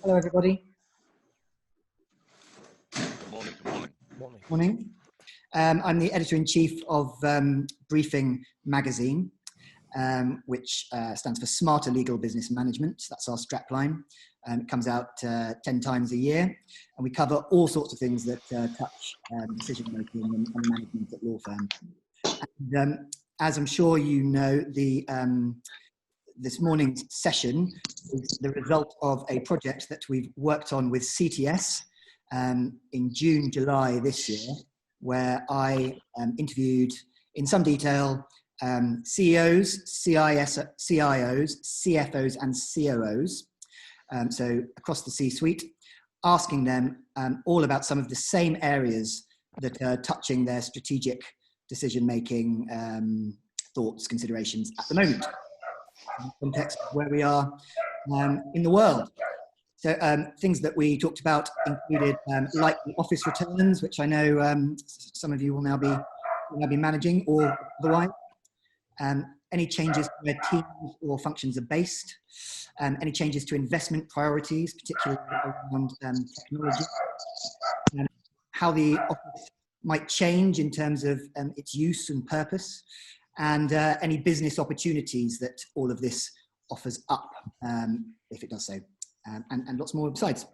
Hello, everybody. Good morning. Good morning. Morning. I'm the editor-in-chief of Briefing magazine, which stands for Smarter Legal Business Management. That's our strapline. It comes out 10 times a year, and we cover all sorts of things that touch decision-making and management at law firms. And, as I'm sure you know, this morning's session is the result of a project that we've worked on with CTS in June, July this year, where I interviewed in some detail CEOs, CIOs, CFOs and COOs, so across the C-suite, asking them all about some of the same areas that are touching their strategic decision-making thoughts, considerations at the moment, in the context of where we are in the world. So things that we talked about included likely office returns, which I know some of you will now be managing or otherwise. Any changes to where teams or functions are based. Any changes to investment priorities, particularly around technology. How the office might change in terms of its use and purpose. And any business opportunities that all of this offers up, if it does so, and lots more besides.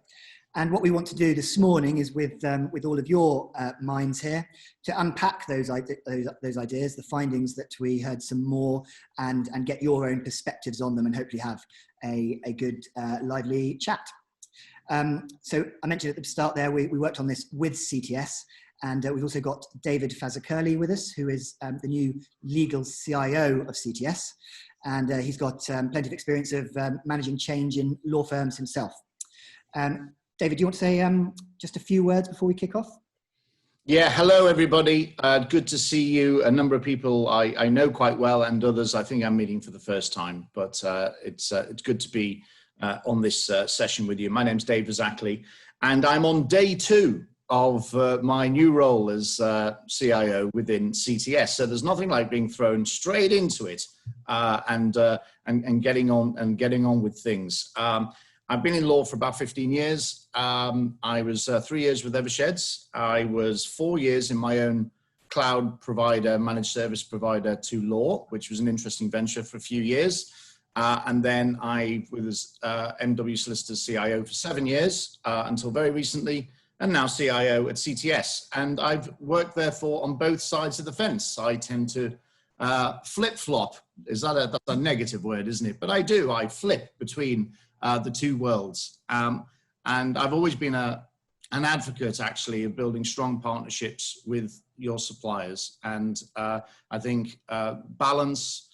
And what we want to do this morning is with all of your minds here to unpack those ideas, the findings that we heard some more, and get your own perspectives on them, and hopefully have a good, lively chat. So I mentioned at the start there, we worked on this with CTS. And we've also got David Fazakerley with us, who is the new legal CIO of CTS. And he's got plenty of experience of managing change in law firms himself. David, do you want to say just a few words before we kick off? Yeah, hello, everybody. Good to see you. A number of people I know quite well, and others I think I'm meeting for the first time. But it's good to be on this session with you. My name's David Fazakerley, and I'm on day 2 of my new role as CIO within CTS. So there's nothing like being thrown straight into it and getting on with things. I've been in law for about 15 years. I was 3 years with Eversheds. I was 4 years in my own cloud provider, managed service provider to law, which was an interesting venture for a few years. And then I was MW Solicitors CIO for 7 years until very recently, and now CIO at CTS. And I've worked therefore on both sides of the fence. I tend to flip-flop. That's a negative word, isn't it? But I do. I flip between the two worlds. And I've always been an advocate, actually, of building strong partnerships with your suppliers. And I think balance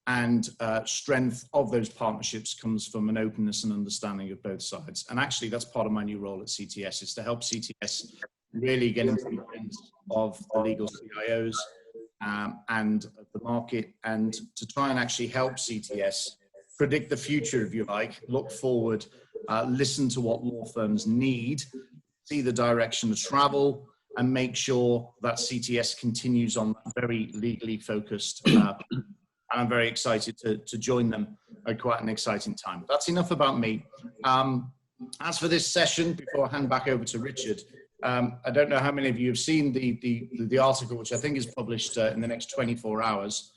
and strength of those partnerships comes from an openness and understanding of both sides. And actually, that's part of my new role at CTS, is to help CTS really get into the hands of the legal CIOs and the market, and to try and actually help CTS predict the future, if you like, look forward, listen to what law firms need, see the direction of travel, and make sure that CTS continues on that very legally focused and I'm very excited to join them at quite an exciting time. That's enough about me. As for this session, before I hand back over to Richard, I don't know how many of you have seen the article, which I think is published in the next 24 hours,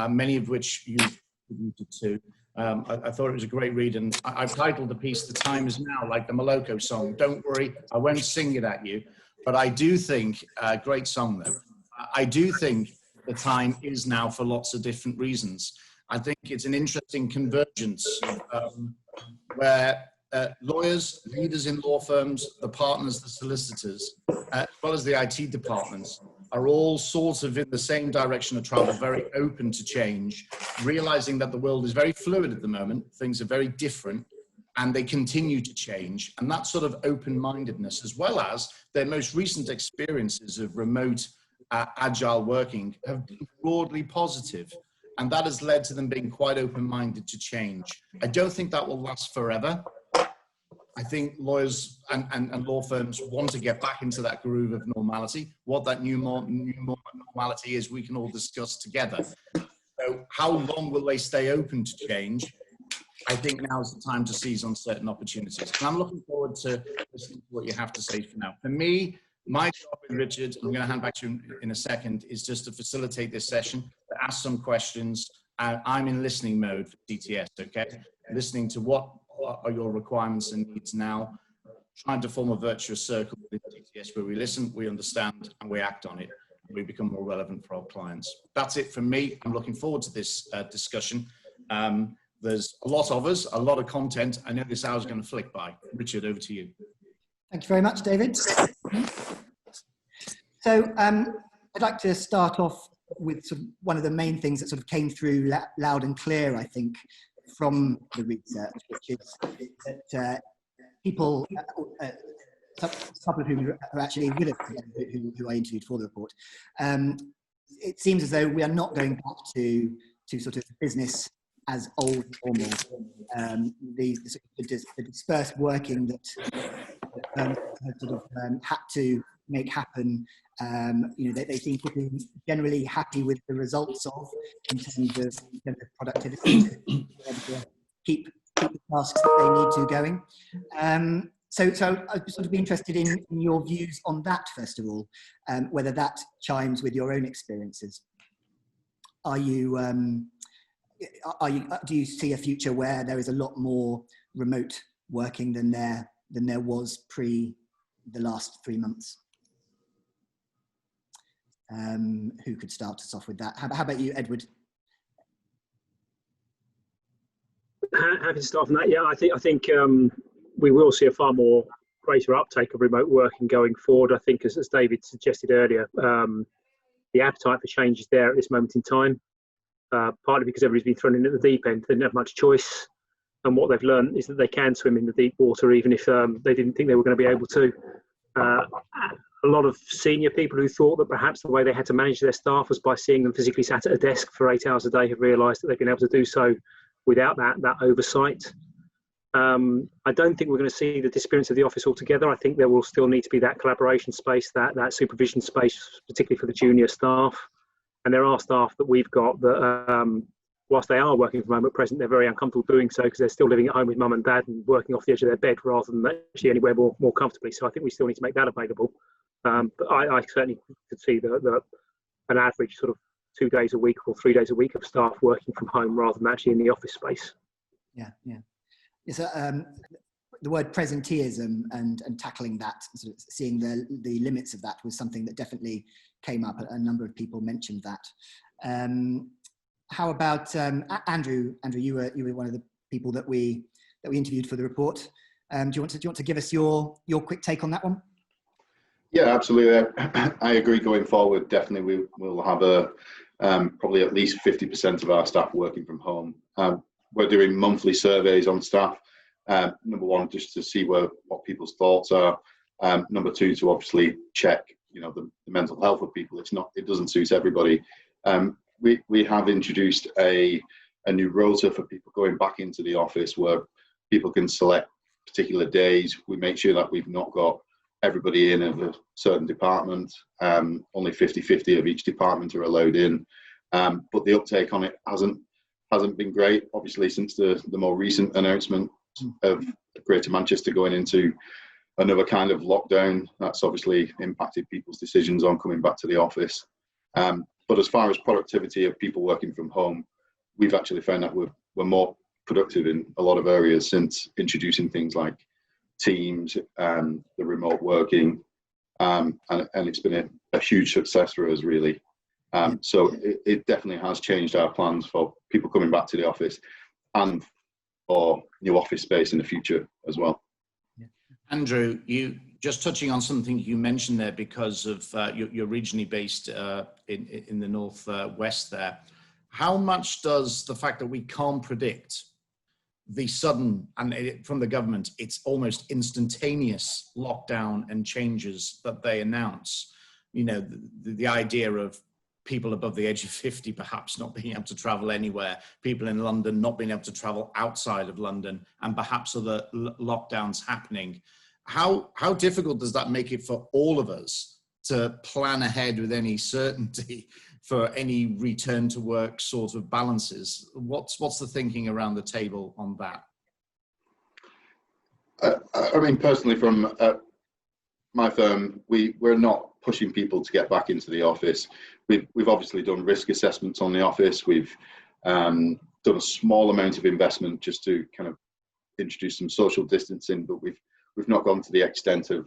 many of which you've contributed to. I thought it was a great read, and I've titled the piece, "The Time Is Now," like the Moloko song. Don't worry, I won't sing it at you, but I do think, great song though, I do think the time is now for lots of different reasons. I think it's an interesting convergence where lawyers, leaders in law firms, the partners, the solicitors, as well as the IT departments, are all sort of in the same direction of travel, very open to change, realizing that the world is very fluid at the moment, things are very different, and they continue to change. And that sort of open-mindedness, as well as their most recent experiences of remote agile working, have been broadly positive, and that has led to them being quite open-minded to change. I don't think that will last forever. I think lawyers and law firms want to get back into that groove of normality. What that new normality is, we can all discuss together. So how long will they stay open to change? I I think now's the time to seize on certain opportunities. And I'm looking forward to listening to what you have to say for now. For me, my job with Richard, I'm going to hand back to you in a second, is just to facilitate this session, to ask some questions. I'm in listening mode for CTS, okay? Listening to what are your requirements and needs now, trying to form a virtuous circle with CTS where we listen, we understand, and we act on it. We become more relevant for our clients. That's it from me. I'm looking forward to this discussion. There's a lot of us, a lot of content. I know this hour's going to flick by. Richard, over to you. Thank you very much, David. So I'd like to start off with sort of one of the main things that sort of came through loud and clear, I think, from the research, which is that people, a couple of whom are actually with us, who I interviewed for the report, it seems as though we are not going back to sort of business as old normal. The dispersed working that sort of had to make happen, they seem to be generally happy with the results of in terms of productivity, to keep the tasks that they need to going. So I'd sort of be interested in your views on that, first of all, whether that chimes with your own experiences. Do you see a future where there is a lot more remote working than there was pre the last 3 months? Who could start us off with that? How about you, Edward? Happy to start from that. Yeah, I think we will see a far more greater uptake of remote working going forward. I think, as David suggested earlier, the appetite for change is there at this moment in time. Partly because everybody's been thrown in at the deep end. They didn't have much choice, and what they've learned is that they can swim in the deep water, even if they didn't think they were going to be able to. A lot of senior people who thought that perhaps the way they had to manage their staff was by seeing them physically sat at a desk for 8 hours a day have realised that they've been able to do so without that oversight. I don't think we're going to see the disappearance of the office altogether. I think there will still need to be that collaboration space, that supervision space, particularly for the junior staff. And there are staff that we've got that, whilst they are working from home at present, they're very uncomfortable doing so because they're still living at home with mum and dad and working off the edge of their bed rather than actually anywhere more comfortably. So I think we still need to make that available. But I certainly could see an average sort of 2 days a week or 3 days a week of staff working from home rather than actually in the office space. Yeah. It's the word presenteeism and tackling that, sort of seeing the limits of that was something that definitely came up. A number of people mentioned that. How about Andrew? Andrew, you were one of the people that we interviewed for the report. Do you want to give us your quick take on that one? Yeah, absolutely. I agree. Going forward, definitely we will have probably at least 50% of our staff working from home. We're doing monthly surveys on staff. Number one, just to see what people's thoughts are. Number two, to obviously check, the mental health of people. It doesn't suit everybody. We have introduced a new rota for people going back into the office where people can select particular days. We make sure that we've not got everybody in of a certain department. Only 50-50 of each department are allowed in. But the uptake on it hasn't been great, obviously, since the more recent announcement of Greater Manchester going into another kind of lockdown. That's obviously impacted people's decisions on coming back to the office. But as far as productivity of people working from home, we've actually found that we're more productive in a lot of areas since introducing things like Teams and the remote working, and it's been a huge success for us, really. So it definitely has changed our plans for people coming back to the office and for new office space in the future as well. Andrew, you just touching on something you mentioned there because of you're regionally based in the northwest there. How much does the fact that we can't predict the sudden, and from the government, it's almost instantaneous lockdown and changes that they announce, the idea of people above the age of 50 perhaps not being able to travel anywhere, people in London not being able to travel outside of London, and perhaps other lockdowns happening. How difficult does that make it for all of us to plan ahead with any certainty for any return to work sort of balances. What's the thinking around the table on that? I mean, personally, from my firm, we're not pushing people to get back into the office. We've obviously done risk assessments on the office. We've done a small amount of investment just to kind of introduce some social distancing, but we've not gone to the extent of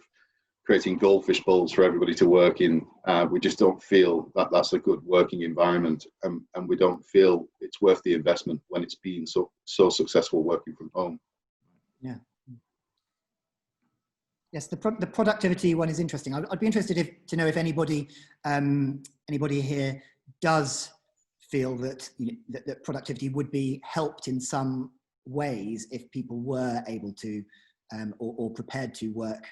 creating goldfish bowls for everybody to work in. We just don't feel that that's a good working environment, and we don't feel it's worth the investment when it's been so successful working from home. Yeah. Yes, the productivity one is interesting. I'd be interested to know if anybody here does feel that, that productivity would be helped in some ways if people were able to or prepared to work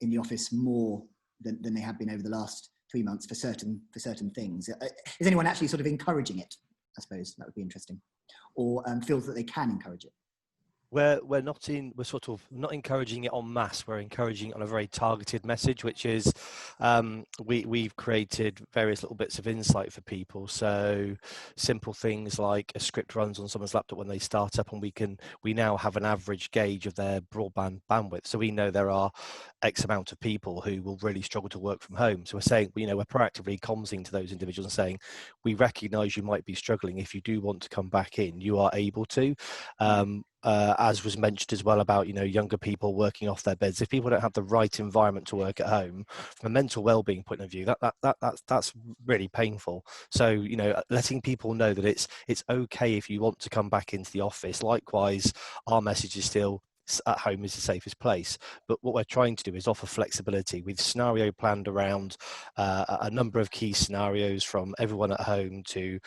in the office more than they have been over the last 3 months for certain things. Is anyone actually sort of encouraging it? I suppose that would be interesting, or feels that they can encourage it. We're sort of not encouraging it en masse. We're encouraging it on a very targeted message, which is we've created various little bits of insight for people. So simple things like a script runs on someone's laptop when they start up, and we now have an average gauge of their broadband bandwidth. So we know there are X amount of people who will really struggle to work from home. So we're saying, we're proactively comms to those individuals and saying, we recognise you might be struggling. If you do want to come back in, you are able to. As was mentioned as well about, younger people working off their beds. If people don't have the right environment to work at home, from a mental well-being point of view, that's really painful. So, letting people know that it's okay if you want to come back into the office. Likewise, our message is still at home is the safest place. But what we're trying to do is offer flexibility. We've scenario planned around a number of key scenarios, from everyone at home to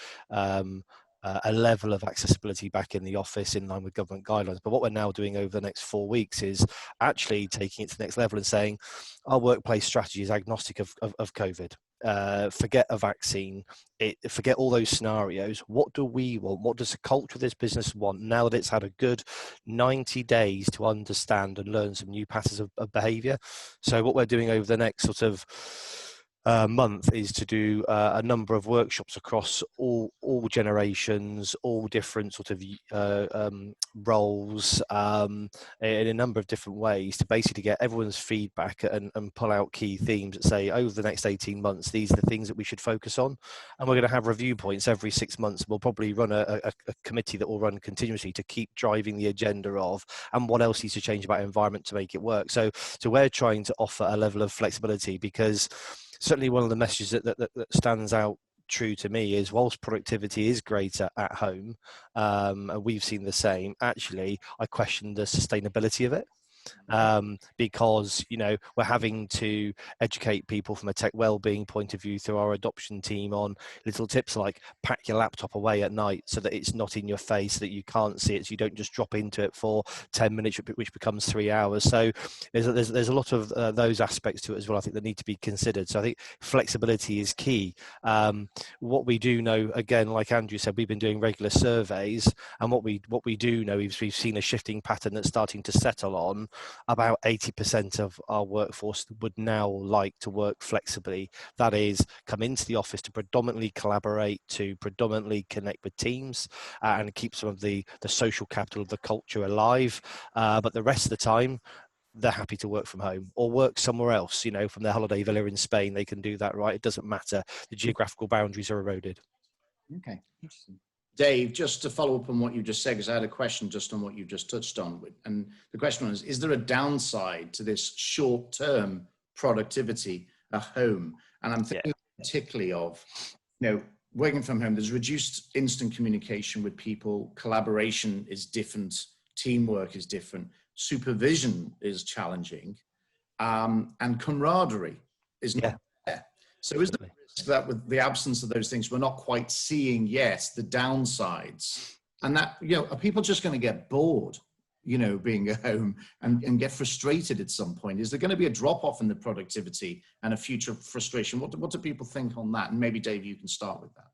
a level of accessibility back in the office in line with government guidelines. But what we're now doing over the next 4 weeks is actually taking it to the next level and saying our workplace strategy is agnostic of COVID. Forget a vaccine, forget all those scenarios. What do we want? What does the culture of this business want now that it's had a good 90 days to understand and learn some new patterns of behaviour? So what we're doing over the next sort of month is to do a number of workshops across all generations, all different sort of roles, in a number of different ways, to basically get everyone's feedback and pull out key themes that say, over the next 18 months, these are the things that we should focus on. And we're going to have review points every 6 months. We'll probably run a committee that will run continuously to keep driving the agenda of, and what else needs to change about environment to make it work. So we're trying to offer a level of flexibility, because certainly one of the messages that stands out true to me is, whilst productivity is greater at home, and we've seen the same, actually I question the sustainability of it. Because we're having to educate people from a tech well-being point of view through our adoption team on little tips like pack your laptop away at night so that it's not in your face, so that you can't see it, so you don't just drop into it for 10 minutes, which becomes 3 hours. So there's a lot of those aspects to it as well, I think, that need to be considered. So I think flexibility is key. What we do know, again, like Andrew said, we've been doing regular surveys, and what we do know is we've seen a shifting pattern that's starting to settle on. About 80% of our workforce would now like to work flexibly. That is, come into the office to predominantly collaborate, to predominantly connect with teams, and keep some of the social capital of the culture alive. But the rest of the time, they're happy to work from home or work somewhere else, from their holiday villa in Spain. They can do that, right? It doesn't matter. The geographical boundaries are eroded. Okay, interesting. Dave, just to follow up on what you just said, because I had a question just on what you just touched on. And the question was, is there a downside to this short-term productivity at home? And I'm thinking particularly of, working from home, there's reduced instant communication with people, collaboration is different, teamwork is different, supervision is challenging, and camaraderie is not there. So is there that with the absence of those things, we're not quite seeing yet the downsides, and that, are people just going to get bored, being at home and get frustrated at some point? Is there going to be a drop off in the productivity and a future frustration? What do people think on that? And maybe Dave, you can start with that.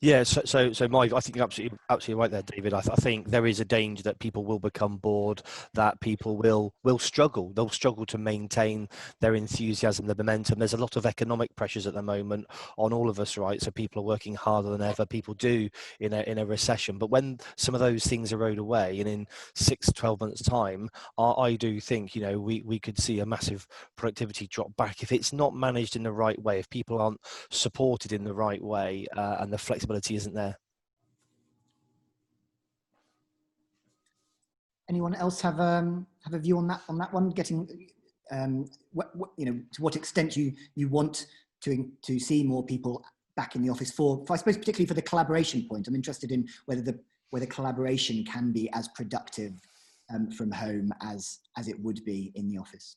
Yeah, so Mike, I think you're absolutely right there, David. I think there is a danger that people will become bored, that people will struggle. They'll struggle to maintain their enthusiasm, their momentum. There's a lot of economic pressures at the moment on all of us, right? So people are working harder than ever. People do in a recession. But when some of those things erode away, and in 6 to 12 months' time, I do think, you know, we could see a massive productivity drop back if it's not managed in the right way, if people aren't supported in the right way, and the flexibility isn't there. Anyone else have a view on that one? Getting you know, to what extent you want to see more people back in the office for I suppose particularly for the collaboration point. I'm interested in whether collaboration can be as productive from home as it would be in the office.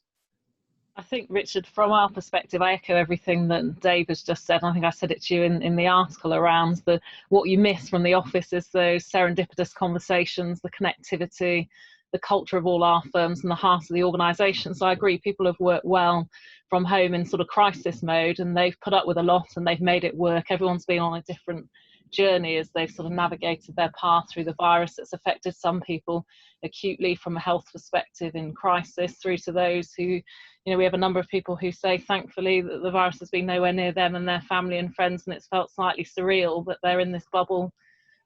I think, Richard, from our perspective, I echo everything that Dave has just said. I think I said it to you in the article around what you miss from the office is those serendipitous conversations, the connectivity, the culture of all our firms and the heart of the organisation. So I agree, people have worked well from home in sort of crisis mode, and they've put up with a lot and they've made it work. Everyone's been on a different journey as they've sort of navigated their path through the virus that's affected some people acutely from a health perspective in crisis, through to those who, you know, we have a number of people who say thankfully that the virus has been nowhere near them and their family and friends, and it's felt slightly surreal that they're in this bubble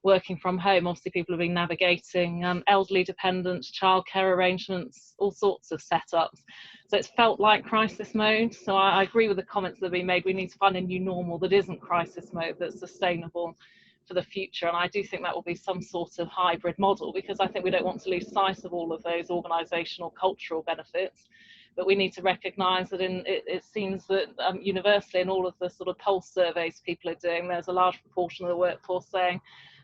working from home. Obviously people have been navigating elderly dependents, childcare arrangements, all sorts of setups. So it's felt like crisis mode. So I agree with the comments that have been made. We need to find a new normal that isn't crisis mode, that's sustainable for the future. And I do think that will be some sort of hybrid model, because I think we don't want to lose sight of all of those organisational cultural benefits. But we need to recognise that it seems that universally in all of the sort of pulse surveys people are doing, there's a large proportion of the workforce saying,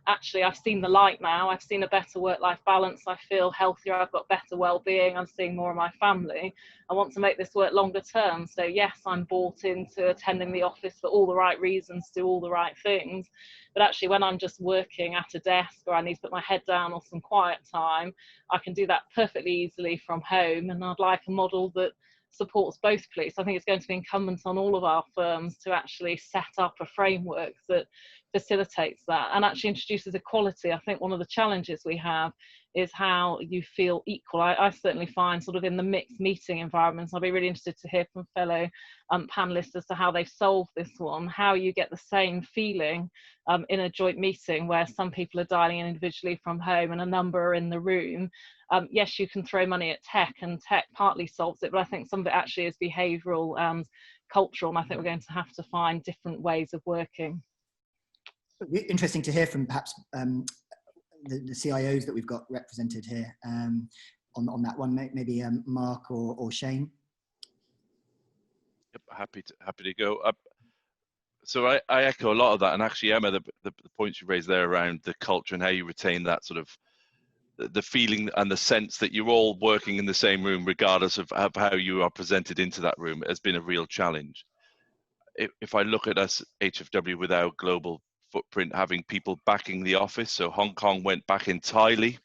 actually, I've seen the light now, I've seen a better work-life balance, I feel healthier, I've got better well-being, I'm seeing more of my family, I want to make this work longer term. So yes, I'm bought into attending the office for all the right reasons, do all the right things, but actually when I'm just working at a desk or I need to put my head down or some quiet time, I can do that perfectly easily from home. And I'd like a model that supports both, please. I think it's going to be incumbent on all of our firms to actually set up a framework that facilitates that and actually introduces equality. I think one of the challenges we have is how you feel equal. I certainly find sort of in the mixed meeting environments, I'll be really interested to hear from fellow panelists as to how they've solved this one, how you get the same feeling in a joint meeting where some people are dialing in individually from home and a number are in the room. Yes, you can throw money at tech and tech partly solves it, but I think some of it actually is behavioural and cultural, and I think we're going to have to find different ways of working. Interesting to hear from perhaps the CIOs that we've got represented here on that one. Maybe Mark or Shane. Yep, happy to go. So I echo a lot of that, and actually, Emma, the points you raised there around the culture and how you retain that sort of the feeling and the sense that you're all working in the same room, regardless of how you are presented into that room, has been a real challenge. If I look at us, HFW, with our global footprint, having people backing the office, so Hong Kong went back entirely,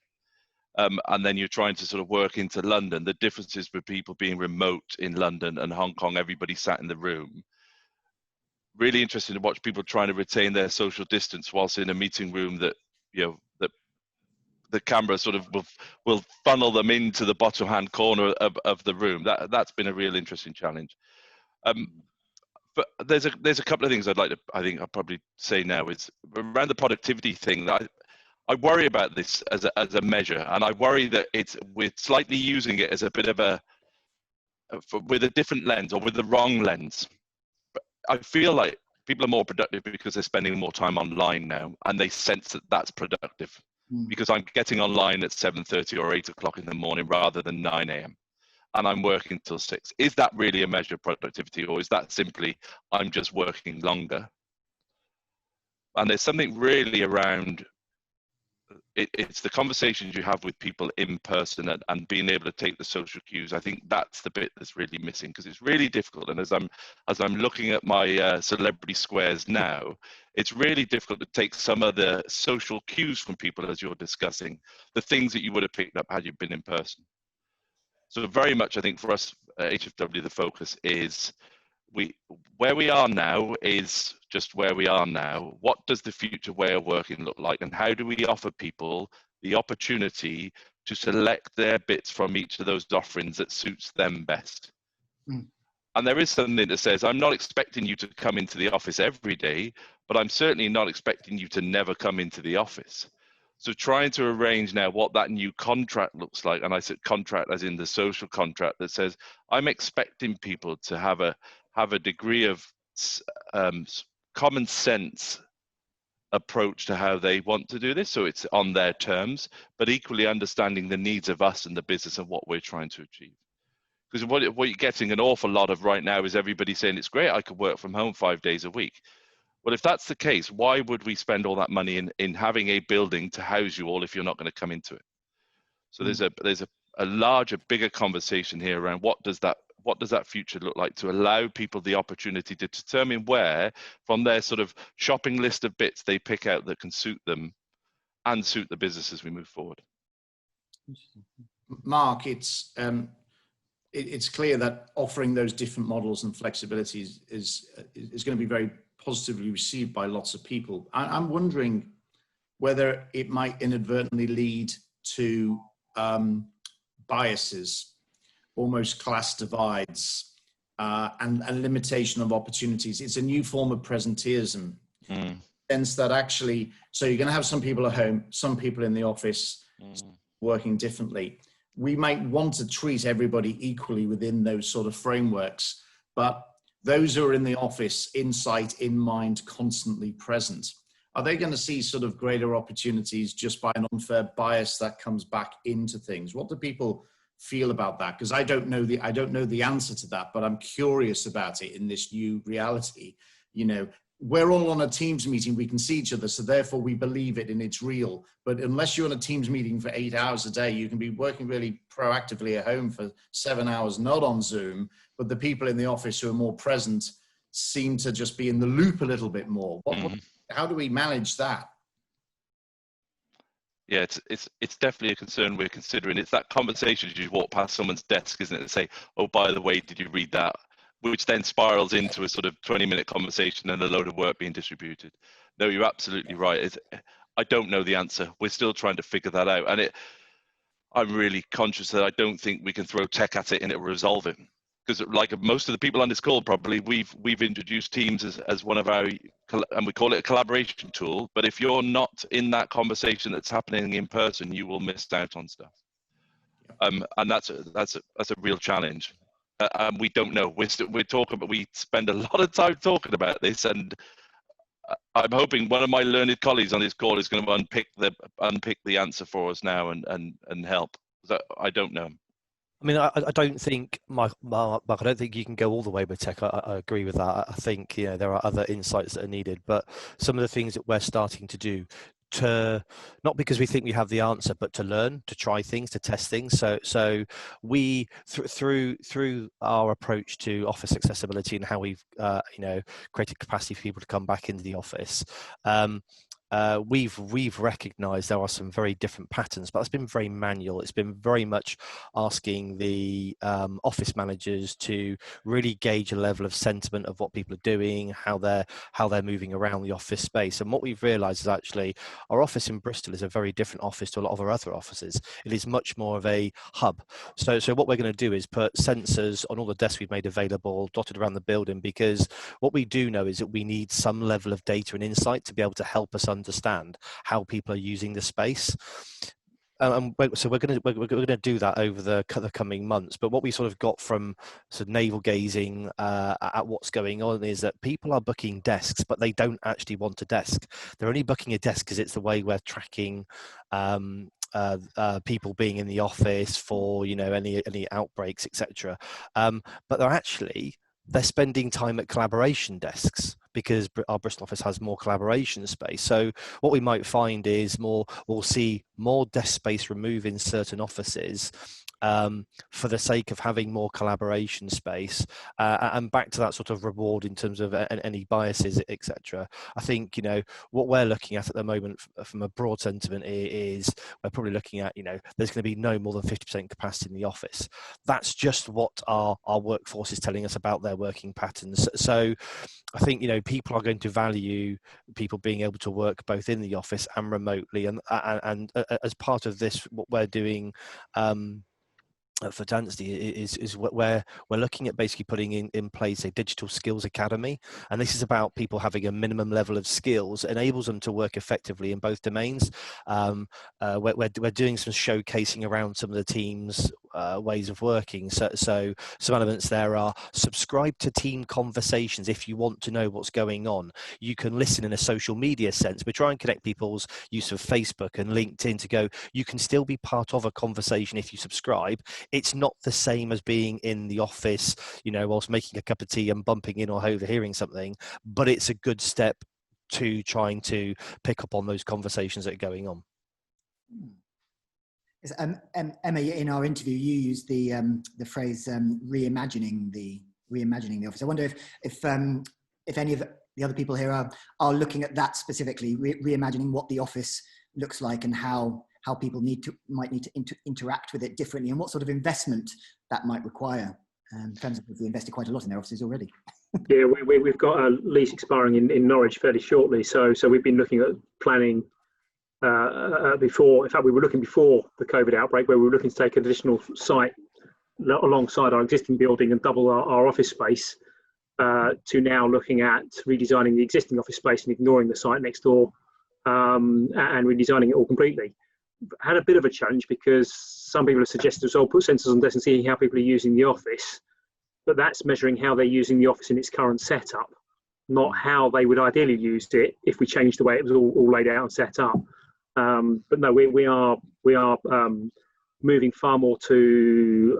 and then you're trying to sort of work into London. The differences with people being remote in London and Hong Kong, everybody sat in the room. Really interesting to watch people trying to retain their social distance whilst in a meeting room that, you know, that the camera sort of will funnel them into the bottom hand corner of the room. That's been a real interesting challenge. But there's a couple of things I think I'll probably say now is around the productivity thing. That I worry about this as a measure, and I worry that we're slightly using it as a bit of with a different lens or with the wrong lens. But I feel like people are more productive because they're spending more time online now, and they sense that that's productive. Because I'm getting online at 7:30 or 8 o'clock in the morning rather than 9 a.m. and I'm working till 6. Is that really a measure of productivity, or is that simply I'm just working longer? And there's something really around it's the conversations you have with people in person and being able to take the social cues. I think that's the bit that's really missing, because it's really difficult. And as I'm looking at my celebrity squares now, it's really difficult to take some of the social cues from people as you're discussing the things that you would have picked up had you been in person. So very much, I think for us at HFW, the focus is where we are now is just where we are now. What does the future way of working look like, and how do we offer people the opportunity to select their bits from each of those offerings that suits them best? And there is something that says, I'm not expecting you to come into the office every day, but I'm certainly not expecting you to never come into the office. So trying to arrange now what that new contract looks like, and I said contract as in the social contract that says, I'm expecting people to have a degree of common sense approach to how they want to do this, so it's on their terms, but equally understanding the needs of us and the business and what we're trying to achieve. Because what you're getting an awful lot of right now is everybody saying, it's great, I could work from home 5 days a week. Well, if that's the case, why would we spend all that money in having a building to house you all if you're not going to come into it? So there's a larger, bigger conversation here around what does that future look like, to allow people the opportunity to determine where, from their sort of shopping list of bits, they pick out that can suit them and suit the business as we move forward. Mark, it's clear that offering those different models and flexibilities is going to be very positively received by lots of people. I'm wondering whether it might inadvertently lead to biases, almost class divides, and limitation of opportunities. It's a new form of presenteeism. Sense that actually, so you're going to have some people at home, some people in the office working differently. We might want to treat everybody equally within those sort of frameworks, but those who are in the office, in sight, in mind, constantly present, are they going to see sort of greater opportunities just by an unfair bias that comes back into things? What do people feel about that? Because I don't know the answer to that, but I'm curious about it in this new reality. You know, we're all on a Teams meeting, we can see each other, so therefore we believe it and it's real. But unless you're on a Teams meeting for 8 hours a day, you can be working really proactively at home for 7 hours, not on Zoom, but the people in the office who are more present seem to just be in the loop a little bit more. How do we manage that? Yeah, it's definitely a concern we're considering. It's that conversation as you walk past someone's desk, isn't it? And say, oh, by the way, did you read that? Which then spirals into a sort of 20-minute conversation and a load of work being distributed. No, you're absolutely right. I don't know the answer. We're still trying to figure that out. And I'm really conscious that I don't think we can throw tech at it and it'll resolve it. Because like most of the people on this call, probably we've introduced Teams as one of our, and we call it a collaboration tool. But if you're not in that conversation that's happening in person, you will miss out on stuff. And that's a real challenge. And we don't know. We're talking, but we spend a lot of time talking about this, and I'm hoping one of my learned colleagues on this call is going to unpick the answer for us now and help. I don't know. I mean, I don't think, Mark, I don't think you can go all the way with tech. I agree with that. I think there are other insights that are needed, but some of the things that we're starting to do, not because we think we have the answer, but to learn, to try things, to test things. So we through our approach to office accessibility and how we've created capacity for people to come back into the office. We've recognized there are some very different patterns, but it's been very manual. It's been very much asking the office managers to really gauge a level of sentiment of what people are doing, how they're moving around the office space. And what we've realized is actually our office in Bristol is a very different office to a lot of our other offices. It is much more of a hub. So what we're going to do is put sensors on all the desks we've made available, dotted around the building, because what we do know is that we need some level of data and insight to be able to help us understand how people are using the space. So we're going to do that over the coming months. But what we sort of got from sort of navel gazing at what's going on is that people are booking desks, but they don't actually want a desk. They're only booking a desk because it's the way we're tracking people being in the office for any outbreaks, etc. But they're spending time at collaboration desks because our Bristol office has more collaboration space. So what we might find is we'll see more desk space removed in certain offices for the sake of having more collaboration space, and back to that sort of reward in terms of any biases, etc. I think, you know, what we're looking at the moment from a broad sentiment is we're probably looking at, you know, there's going to be no more than 50% capacity in the office. That's just what our workforce is telling us about their working patterns. So I think, you know, people are going to value people being able to work both in the office and remotely, and as part of this, what we're doing for Dancy is where we're looking at basically putting in place a digital skills academy, and this is about people having a minimum level of skills, enables them to work effectively in both domains. We're doing some showcasing around some of the teams' ways of working. So some elements there are subscribe to team conversations if you want to know what's going on. You can listen in a social media sense. We try and connect people's use of Facebook and LinkedIn to go, you can still be part of a conversation if you subscribe. It's not the same as being in the office, you know, whilst making a cup of tea and bumping in or overhearing something, but it's a good step to trying to pick up on those conversations that are going on. Emma, in our interview, you used the phrase reimagining the office. I wonder if any of the other people here are looking at that specifically, reimagining what the office looks like and how people might need to interact with it differently, and what sort of investment that might require. In terms of, we've invested quite a lot in their offices already. Yeah, we've got a lease expiring in Norwich fairly shortly, so we've been looking at planning before. In fact, we were looking before the COVID outbreak, where we were looking to take an additional site alongside our existing building and double our office space, to now looking at redesigning the existing office space and ignoring the site next door, and redesigning it all completely. Had a bit of a challenge because some people have suggested as well, put sensors on desks and see how people are using the office, but that's measuring how they're using the office in its current setup, not how they would ideally use it if we changed the way it was all laid out and set up. But no, we are moving far more to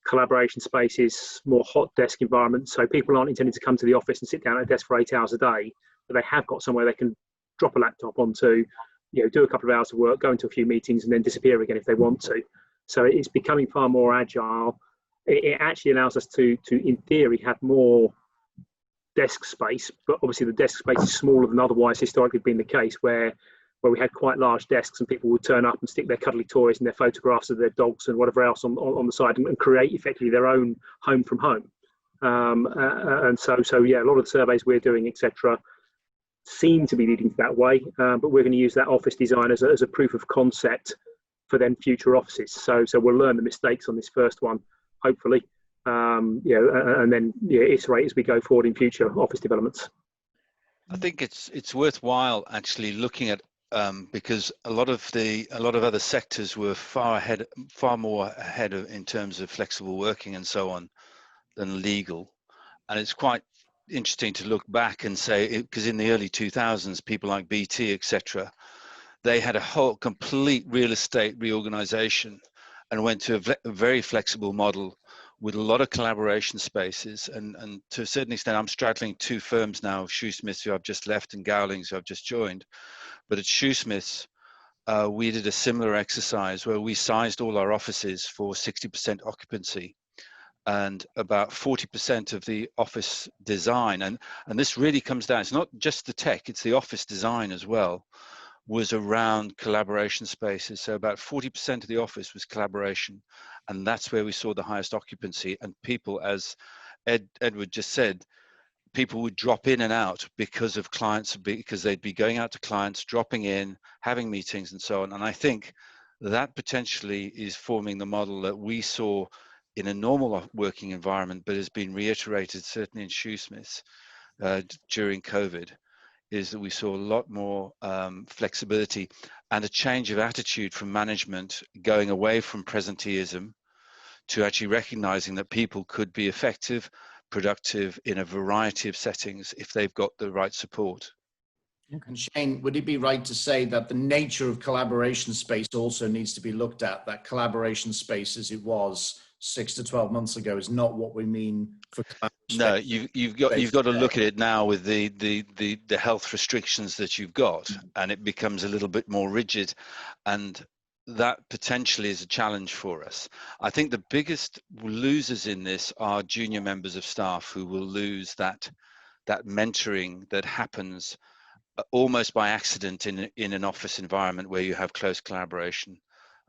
collaboration spaces, more hot desk environments. So people aren't intending to come to the office and sit down at a desk for 8 hours a day, but they have got somewhere they can drop a laptop onto, you know, do a couple of hours of work, go into a few meetings, and then disappear again if they want to. So it's becoming far more agile. It actually allows us to in theory, have more desk space, but obviously the desk space is smaller than otherwise historically been the case, where we had quite large desks and people would turn up and stick their cuddly toys and their photographs of their dogs and whatever else on the side, and create effectively their own home from home. And so yeah, a lot of the surveys we're doing, etc., seem to be leading to that way, but we're going to use that office design as a proof of concept for then future offices. So we'll learn the mistakes on this first one, hopefully, and then iterate as we go forward in future office developments. I think it's worthwhile actually looking at, because a lot of other sectors were far more ahead in terms of flexible working and so on than legal, and it's quite interesting to look back and say, because in the early 2000s, people like BT, etc., they had a whole complete real estate reorganization and went to a very flexible model with a lot of collaboration spaces. And to a certain extent, I'm straddling two firms now, Shoesmiths, who I've just left, and Gowlings, who I've just joined. But at Shoesmiths, we did a similar exercise where we sized all our offices for 60% occupancy, and about 40% of the office design, and this really comes down, it's not just the tech, it's the office design as well, was around collaboration spaces. So about 40% of the office was collaboration, and that's where we saw the highest occupancy. And people, as Edward just said, people would drop in and out because of clients, because they'd be going out to clients, dropping in, having meetings and so on. And I think that potentially is forming the model that we saw in a normal working environment, but has been reiterated certainly in Shoesmiths during COVID, is that we saw a lot more flexibility and a change of attitude from management, going away from presenteeism to actually recognizing that people could be effective, productive in a variety of settings if they've got the right support. And Shane, would it be right to say that the nature of collaboration space also needs to be looked at, that collaboration space as it was 6 to 12 months ago is not what we mean for no, you've got to look at it now with the health restrictions that you've got, and it becomes a little bit more rigid, and that potentially is a challenge for us. I think the biggest losers in this are junior members of staff, who will lose that mentoring that happens almost by accident in an office environment where you have close collaboration.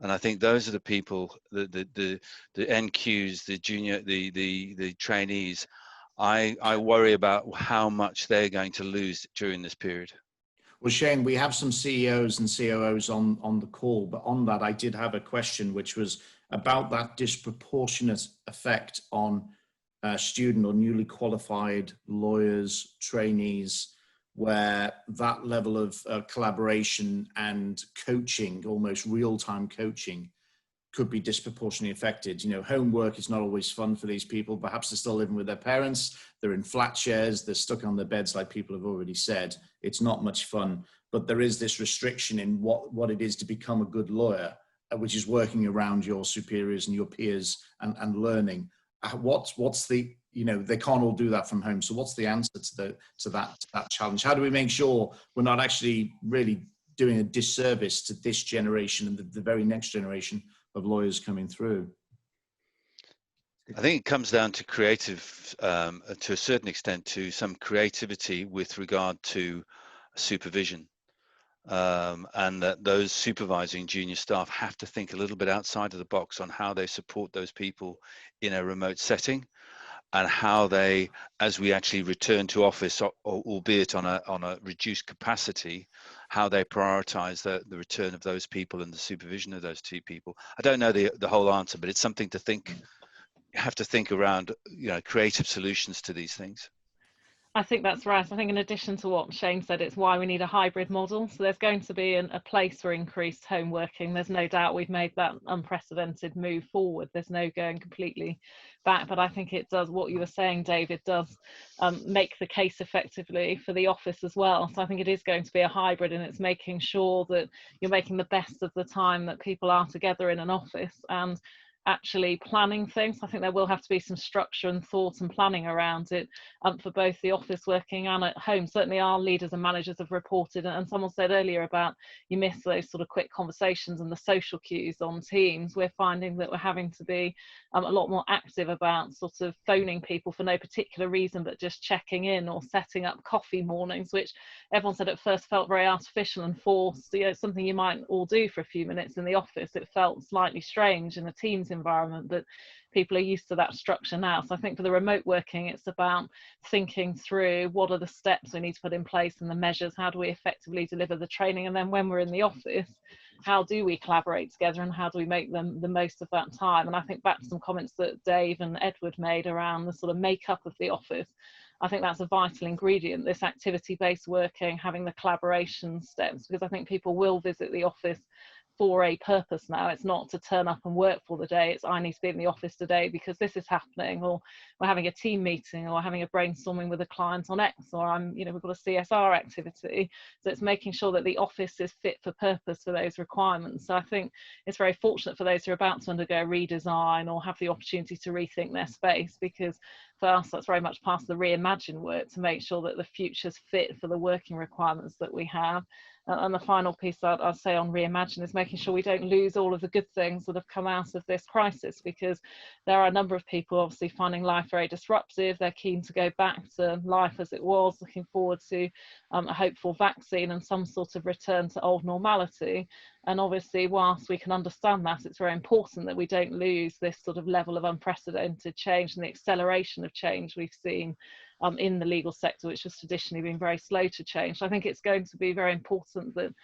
And I think those are the people, the NQs, the junior, the trainees. I worry about how much they're going to lose during this period. Well, Shane, we have some CEOs and COOs on the call, but on that, I did have a question, which was about that disproportionate effect on student or newly qualified lawyers, trainees, where that level of collaboration and coaching, almost real-time coaching, could be disproportionately affected. You know, homework is not always fun for these people. Perhaps they're still living with their parents. They're in flat shares. They're stuck on their beds, like people have already said. It's not much fun, but there is this restriction in what it is to become a good lawyer, which is working around your superiors and your peers and learning. What's the, you know, they can't all do that from home. So what's the answer to that challenge? How do we make sure we're not actually really doing a disservice to this generation and the very next generation of lawyers coming through? I think it comes down to creative, to a certain extent, to some creativity with regard to supervision. And that those supervising junior staff have to think a little bit outside of the box on how they support those people in a remote setting, and how they, as we actually return to office, albeit on a reduced capacity, how they prioritize the return of those people and the supervision of those two people. I don't know the whole answer, but it's something to think. You have to think around, you know, creative solutions to these things. I think that's right. I think in addition to what Shane said, it's why we need a hybrid model. So there's going to be a place for increased home working. There's no doubt we've made that unprecedented move forward. There's no going completely back. But I think it does, what you were saying, David, does make the case effectively for the office as well. So I think it is going to be a hybrid, and it's making sure that you're making the best of the time that people are together in an office and actually planning things. I think there will have to be some structure and thought and planning around it for both the office working and at home. Certainly our leaders and managers have reported, and someone said earlier about you miss those sort of quick conversations and the social cues on Teams. We're finding that we're having to be a lot more active about sort of phoning people for no particular reason, but just checking in, or setting up coffee mornings, which everyone said at first felt very artificial and forced. You know, something you might all do for a few minutes in the office. It felt slightly strange in a Teams environment, but people are used to that structure now. So I think for the remote working, it's about thinking through what are the steps we need to put in place and the measures. How do we effectively deliver the training? And then when we're in the office, how do we collaborate together, and how do we make them the most of that time? And I think back to some comments that Dave and Edward made around the sort of makeup of the office. I think that's a vital ingredient, this activity-based working, having the collaboration steps, because I think people will visit the office for a purpose now. It's not to turn up and work for the day. It's, I need to be in the office today because this is happening, or we're having a team meeting, or having a brainstorming with a client on X, or we've got a CSR activity. So it's making sure that the office is fit for purpose for those requirements. So I think it's very fortunate for those who are about to undergo a redesign or have the opportunity to rethink their space, because for us, that's very much part of the reimagine work, to make sure that the future's fit for the working requirements that we have. And the final piece I'd say on reimagine is making sure we don't lose all of the good things that have come out of this crisis, because there are a number of people obviously finding life very disruptive. They're keen to go back to life as it was, looking forward to a hopeful vaccine and some sort of return to old normality. And obviously, whilst we can understand that, it's very important that we don't lose this sort of level of unprecedented change and the acceleration of change we've seen in the legal sector, which has traditionally been very slow to change. So I think it's going to be very important that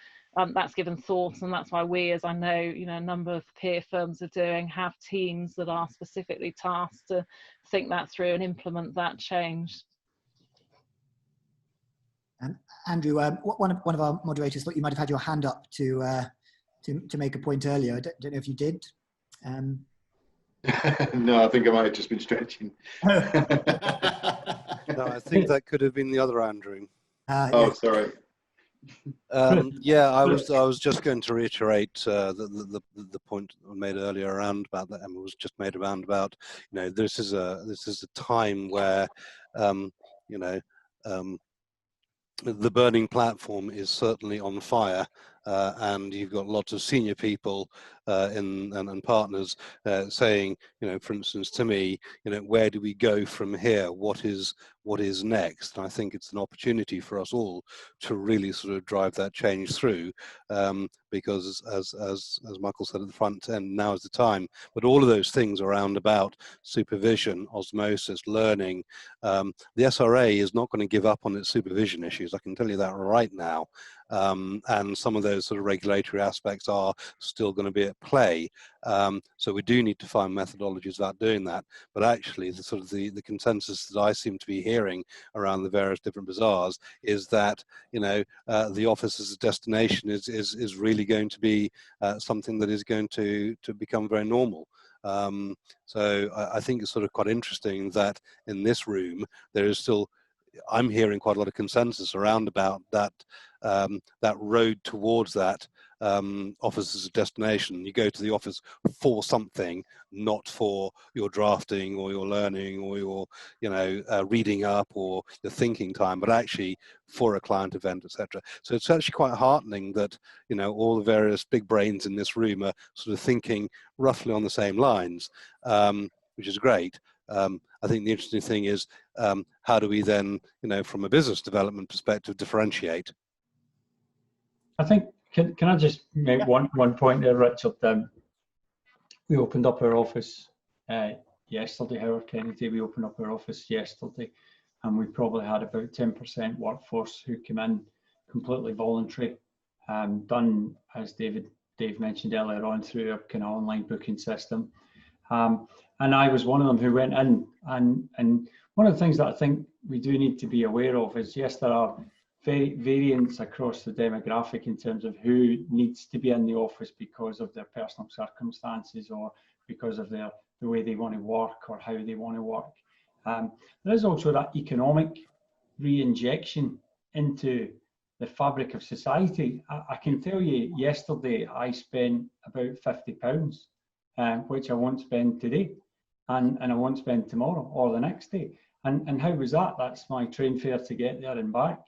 that's given thought, and that's why we, as I know, a number of peer firms are doing, have teams that are specifically tasked to think that through and implement that change. Andrew, one of our moderators thought you might have had your hand up to make a point earlier. I don't know if you did. No, I think I might have just been stretching. No, I think that could have been the other Andrew. Oh, sorry. Yeah, I was just going to reiterate the point I made earlier around about that Emma was just made around about, you know, this is a time where you know, the burning platform is certainly on fire, and you've got lots of senior people and partners saying, you know, for instance, to me, you know, where do we go from here? What is next? And I think it's an opportunity for us all to really sort of drive that change through, because as Michael said at the front end, now is the time. But all of those things around about supervision, osmosis, learning, the SRA is not going to give up on its supervision issues. I can tell you that right now. And some of those sort of regulatory aspects are still going to be at play. So we do need to find methodologies about doing that. But actually, the sort of the consensus that I seem to be hearing around the various different bazaars is that, you know, the office as a destination is really going to be something that is going to become very normal. So I think it's sort of quite interesting that in this room there is still, I'm hearing quite a lot of consensus around about that that road towards that office as a destination. You go to the office for something, not for your drafting or your learning or your, you know, reading up or your thinking time, but actually for a client event, etc. So it's actually quite heartening that, you know, all the various big brains in this room are sort of thinking roughly on the same lines, which is great. I think the interesting thing is, how do we then, you know, from a business development perspective, differentiate? I think, can I just make one point there, Richard? We opened up our office yesterday, Howard Kennedy. We opened up our office yesterday, and we probably had about 10% workforce who came in completely voluntary, done, as Dave mentioned earlier on, through a kind of online booking system. And I was one of them who went in, and one of the things that I think we do need to be aware of is, yes, there are variants across the demographic in terms of who needs to be in the office because of their personal circumstances or because of the way they want to work or how they want to work. There is also that economic re-injection into the fabric of society. I can tell you, yesterday I spent about £50, which I won't spend today, and I won't spend tomorrow or the next day. And how was that? That's my train fare to get there and back.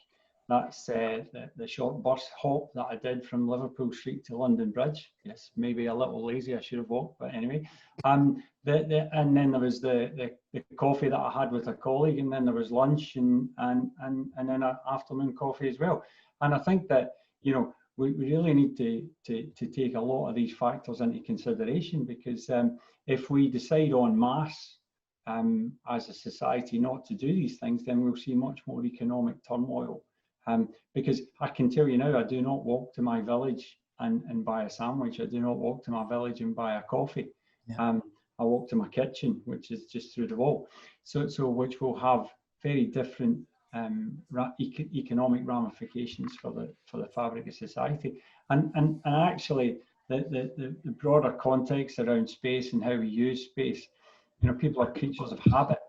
That's the short bus hop that I did from Liverpool Street to London Bridge. Yes, maybe a little lazy, I should have walked, but anyway. And then there was the coffee that I had with a colleague, and then there was lunch and then an afternoon coffee as well. And I think that, you know, we really need to take a lot of these factors into consideration, because if we decide en masse as a society not to do these things, then we'll see much more economic turmoil. Because I can tell you now, I do not walk to my village and buy a sandwich. I do not walk to my village and buy a coffee. Yeah. I walk to my kitchen, which is just through the wall. So which will have very different economic ramifications for the fabric of society. And actually, the broader context around space and how we use space, you know, people are creatures of habit,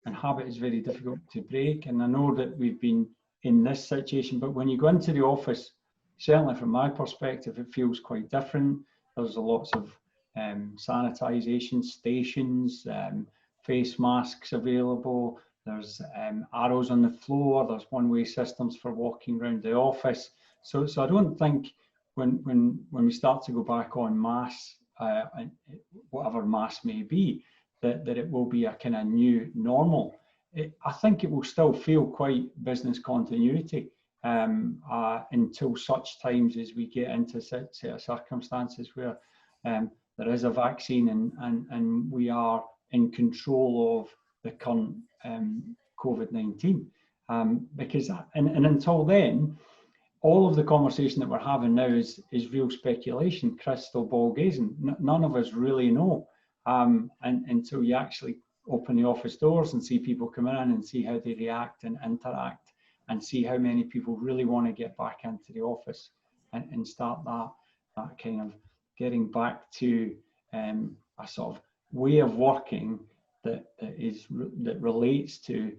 and habit is very difficult to break. And I know that we've been in this situation, but when you go into the office, certainly from my perspective, it feels quite different. There's lots of sanitization stations, face masks available. There's arrows on the floor. There's one-way systems for walking around the office. So I don't think when we start to go back on mass, whatever mass may be, that it will be a kind of new normal. I think it will still feel quite business continuity until such times as we get into set of circumstances where there is a vaccine and we are in control of the current COVID-19. Because and until then, all of the conversation that we're having now is real speculation, crystal ball gazing. None of us really know until you actually open the office doors and see people come in and see how they react and interact, and see how many people really want to get back into the office and start that kind of getting back to a sort of way of working that relates to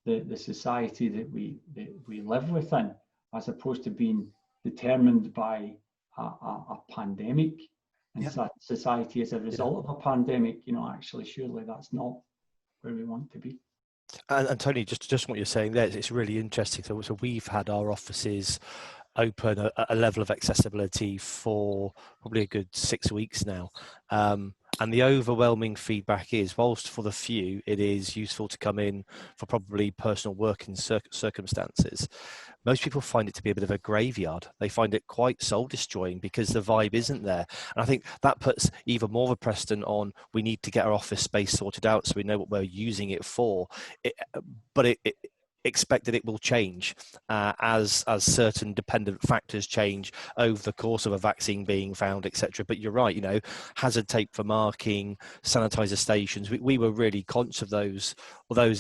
the society that we live within, as opposed to being determined by a pandemic and society as a result of a pandemic, actually, surely that's not where we want to be. And Tony, just what you're saying there, it's really interesting. So we've had our offices open a level of accessibility for probably a good 6 weeks now. And the overwhelming feedback is, whilst for the few it is useful to come in for probably personal working circumstances, most people find it to be a bit of a graveyard. They find it quite soul destroying because the vibe isn't there. And I think that puts even more of a precedent on, we need to get our office space sorted out so we know what we're using it for. But expect that it will change as certain dependent factors change over the course of a vaccine being found, etc. But you're right, hazard tape for marking, sanitizer stations. We were really conscious of those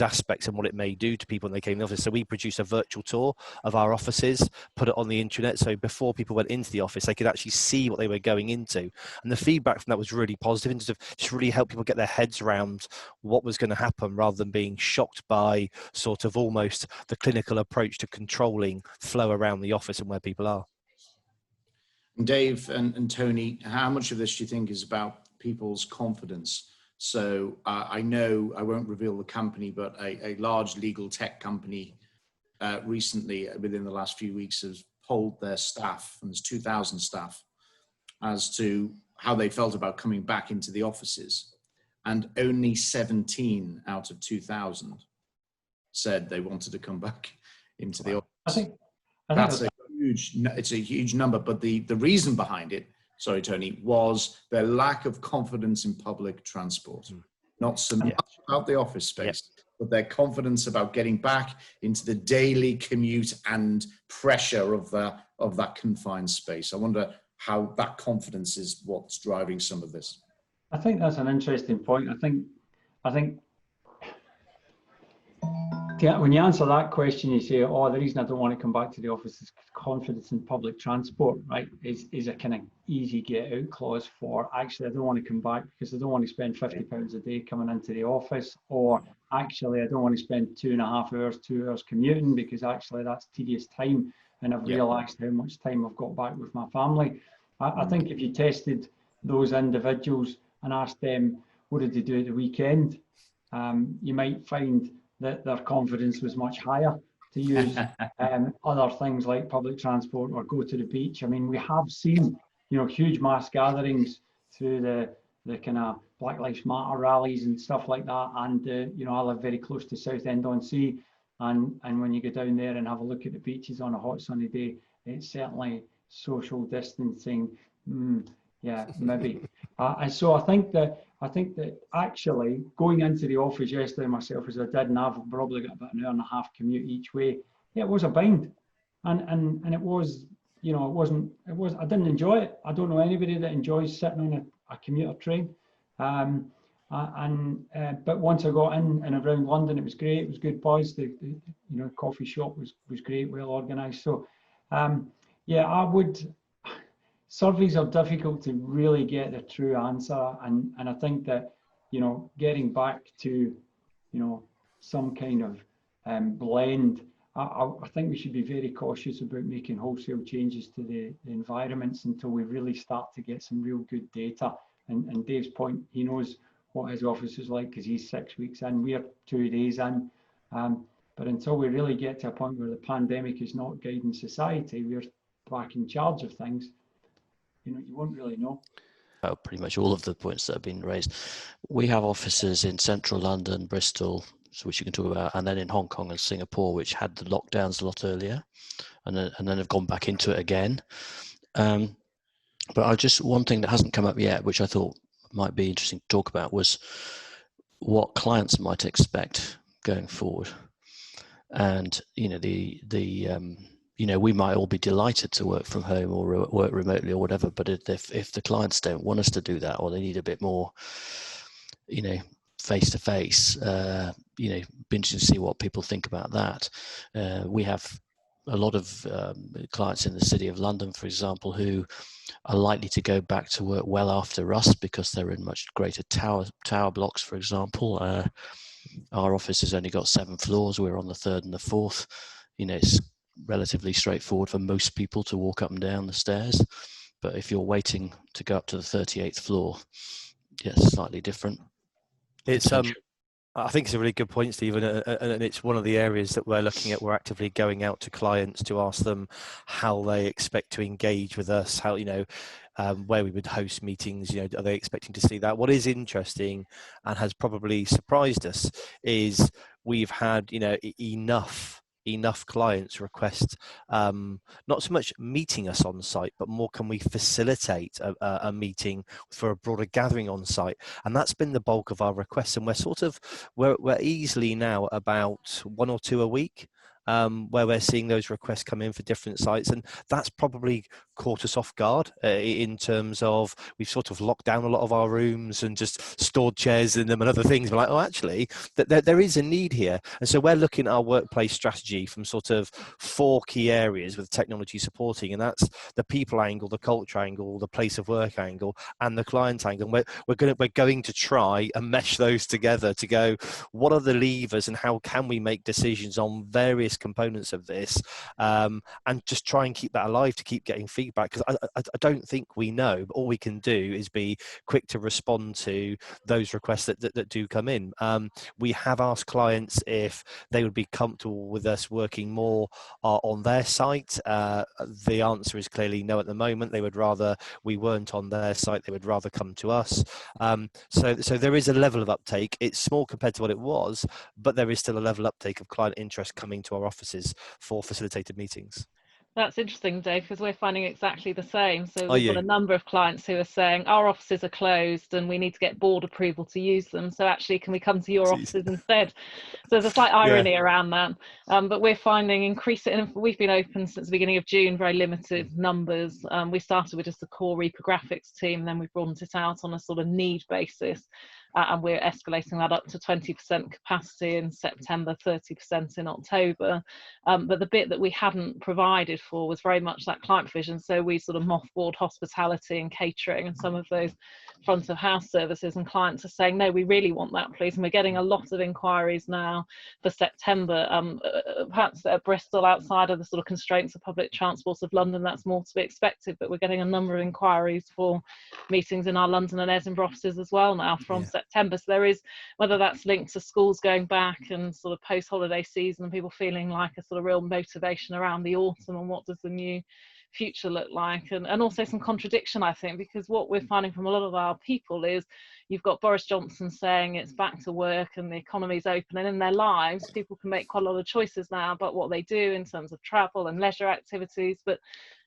aspects and what it may do to people when they came in the office. So we produced a virtual tour of our offices, put it on the internet, so before people went into the office, they could actually see what they were going into. And the feedback from that was really positive, and just really helped people get their heads around what was going to happen, rather than being shocked by sort of almost the clinical approach to controlling flow around the office and where people are. Dave and Tony, how much of this do you think is about people's confidence? So I know, I won't reveal the company, but a large legal tech company recently, within the last few weeks, has polled their staff, and there's 2,000 staff, as to how they felt about coming back into the offices. And only 17 out of 2,000 said they wanted to come back into the office. I think that's it's a huge number, but the reason behind it, sorry Tony, was their lack of confidence in public transport. Not so much about the office space, but their confidence about getting back into the daily commute and pressure of that confined space. I wonder how that confidence is what's driving some of this. I think that's an interesting point. I think when you answer that question, you say, oh, the reason I don't want to come back to the office is confidence in public transport, right? Is a kind of easy get out clause for, actually, I don't want to come back because I don't want to spend £50 a day coming into the office, or actually, I don't want to spend 2.5 hours, 2 hours commuting because actually that's tedious time and I've realised how much time I've got back with my family. I think if you tested those individuals and asked them, what did they do at the weekend? You might find that their confidence was much higher to use other things like public transport or go to the beach. I mean, we have seen, huge mass gatherings through the kind of Black Lives Matter rallies and stuff like that. And, I live very close to Southend-on-Sea. And when you go down there and have a look at the beaches on a hot sunny day, it's certainly social distancing. Maybe. And so I think that actually going into the office yesterday myself, as I did, and I've probably got about an hour and a half commute each way. Yeah, it was a bind, and it was, I didn't enjoy it. I don't know anybody that enjoys sitting on a commuter train. But once I got in and around London, it was great. It was good buzz. The coffee shop was great, well organised. So I would. Surveys are difficult to really get the true answer, and I think that getting back to some kind of blend, I think we should be very cautious about making wholesale changes to the environments until we really start to get some real good data. And Dave's point, he knows what his office is like because he's 6 weeks in, we're 2 days in. But until we really get to a point where the pandemic is not guiding society, we're back in charge of things. You won't really know. Well, pretty much all of the points that have been raised. We have offices in central London, Bristol, which you can talk about, and then in Hong Kong and Singapore, which had the lockdowns a lot earlier, and then have gone back into it again. But one thing that hasn't come up yet, which I thought might be interesting to talk about, was what clients might expect going forward. And we might all be delighted to work from home or work remotely or whatever, but if the clients don't want us to do that, or they need a bit more, face to face, be interesting to see what people think about that. We have a lot of clients in the City of London, for example, who are likely to go back to work well after us because they're in much greater tower blocks, for example. Our office has only got 7 floors. We're on the 3rd and the 4th. It's relatively straightforward for most people to walk up and down the stairs. But if you're waiting to go up to the 38th floor, yes, slightly different. It's I think it's a really good point, Stephen, and it's one of the areas that we're looking at. We're actively going out to clients to ask them how they expect to engage with us, how, where we would host meetings, are they expecting to see that? What is interesting and has probably surprised us is we've had, enough clients request not so much meeting us on site, but more, can we facilitate a meeting for a broader gathering on site? And that's been the bulk of our requests, and we're easily now about 1 or 2 a week, where we're seeing those requests come in for different sites, and that's probably caught us off guard in terms of we've sort of locked down a lot of our rooms and just stored chairs in them and other things. We're like, oh, actually, there is a need here. And so we're looking at our workplace strategy from sort of 4 key areas with technology supporting, and that's the people angle, the culture angle, the place of work angle, and the client angle. And we're going to try and mesh those together to go, what are the levers and how can we make decisions on various components of this, and just try and keep that alive, to keep getting feedback, because I don't think we know, but all we can do is be quick to respond to those requests that do come in. We have asked clients if they would be comfortable with us working more on their site. The answer is clearly no at the moment. They would rather we weren't on their site. They would rather come to us. So there is a level of uptake. It's small compared to what it was, but there is still a level of uptake of client interest coming to our offices for facilitated meetings. That's interesting, Dave, because we're finding exactly the same. So we've got a number of clients who are saying our offices are closed and we need to get board approval to use them. So actually, can we come to your offices instead? So there's a slight irony around that. But we're finding increasing, we've been open since the beginning of June, very limited numbers. We started with just the core reprographics team, then we've broadened it out on a sort of need basis. And we're escalating that up to 20% capacity in September, 30% in October. But the bit that we hadn't provided for was very much that client provision. So we sort of mothballed hospitality and catering and some of those front of house services, and clients are saying, no, we really want that, please. And we're getting a lot of inquiries now for September. Perhaps at Bristol, outside of the sort of constraints of public transport of London, that's more to be expected, but we're getting a number of inquiries for meetings in our London and Edinburgh offices as well now from September. So there is, whether that's linked to schools going back and sort of post-holiday season and people feeling like a sort of real motivation around the autumn and what does the new future look like, and also some contradiction, I think, because what we're finding from a lot of our people is you've got Boris Johnson saying it's back to work and the economy's open, and in their lives people can make quite a lot of choices now about what they do in terms of travel and leisure activities, but